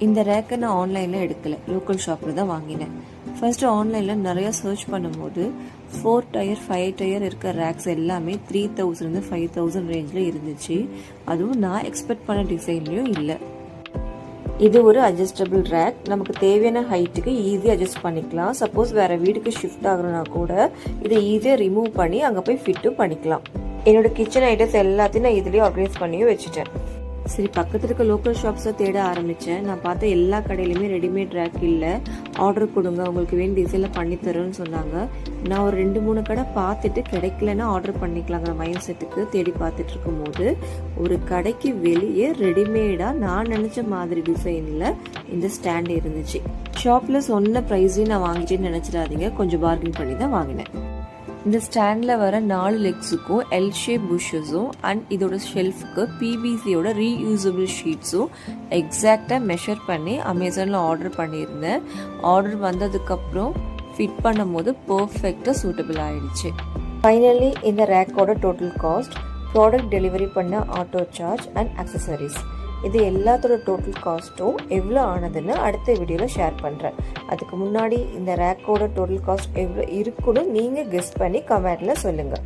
இந்த ரேக்கை நான் ஆன்லைனில் எடுக்கலை, லோக்கல் ஷாப்பில் தான் வாங்கினேன். ஃபர்ஸ்ட் ஆன்லைனில் நிறையா சர்ச் பண்ணும்போது 4 டயர் 5 டயர் இருக்க ரேக்ஸ் எல்லாமே 3000 5000 ரேஞ்சில் இருந்துச்சு. அதுவும் நான் எக்ஸ்பெக்ட் பண்ண டிசைன்லையும் இல்லை. இது ஒரு அட்ஜஸ்டபிள் ரேக். நமக்கு தேவையான ஹைட்டுக்கு ஈஸியாக அட்ஜஸ்ட் பண்ணிக்கலாம். சப்போஸ் வேறு வீட்டுக்கு ஷிஃப்ட் ஆகணும்னா கூட இதை ஈஸியாக ரிமூவ் பண்ணி அங்கே போய் ஃபிட்டும் பண்ணிக்கலாம். என்னோட கிச்சன் ஐட்டம்ஸ் எல்லாத்தையும் நான் இதுலேயே ஆர்கனைஸ் பண்ணியும் வச்சுட்டேன். சரி, பக்கத்தில் இருக்க லோக்கல் ஷாப்ஸை தேட ஆரம்பித்தேன். நான் பார்த்த எல்லா கடையிலையுமே ரெடிமேட் ரேக் இல்லை. ஆர்டர் கொடுங்க, உங்களுக்கு வேண்டிய டிசைனில் பண்ணித்தரோன்னு சொன்னாங்க. நான் ஒரு 2-3 கடை பார்த்துட்டு கிடைக்கலன்னா ஆர்டர் பண்ணிக்கலாங்கிற மைண்ட் செட்டுக்கு தேடி பார்த்துட்டு இருக்கும்போது ஒரு கடைக்கு வெளியே ரெடிமேடாக நான் நினச்ச மாதிரி டிசைனில் இந்த ஸ்டாண்ட் இருந்துச்சு. ஷாப்பில் சொன்ன ப்ரைஸையும் நான் வாங்கிட்டேன்னு நினச்சிடாதீங்க, கொஞ்சம் பார்கின் பண்ணி தான் வாங்கினேன். இந்த ஸ்டாண்டில் வர 4 லெக்ஸுக்கும் எல் ஷேப் புஷஸும் அண்ட் இதோட ஷெல்ஃபுக்கு பிவிசியோட ரீயூசபிள் ஷீட்ஸும் எக்ஸாக்டாக மெஷர் பண்ணி அமேசானில் ஆர்டர் பண்ணியிருந்தேன். ஆர்டர் வந்ததுக்கப்புறம் ஃபிட் பண்ணும் போது பர்ஃபெக்டாக சூட்டபிள் ஆகிடுச்சு. ஃபைனலி இந்த ரேக்கோட டோட்டல் காஸ்ட், ப்ராடக்ட் டெலிவரி பண்ண ஆட்டோ சார்ஜ் அண்ட் அக்சசரிஸ், இது எல்லாத்தோட டோட்டல் காஸ்ட்டும் எவ்வளோ ஆனதுன்னு அடுத்த வீடியோவில் ஷேர் பண்ணுறேன். அதுக்கு முன்னாடி இந்த ரேக்கோட டோட்டல் காஸ்ட் எவ்வளோ இருக்குன்னு நீங்கள் கெஸ் பண்ணி கமெண்ட்டில் சொல்லுங்கள்.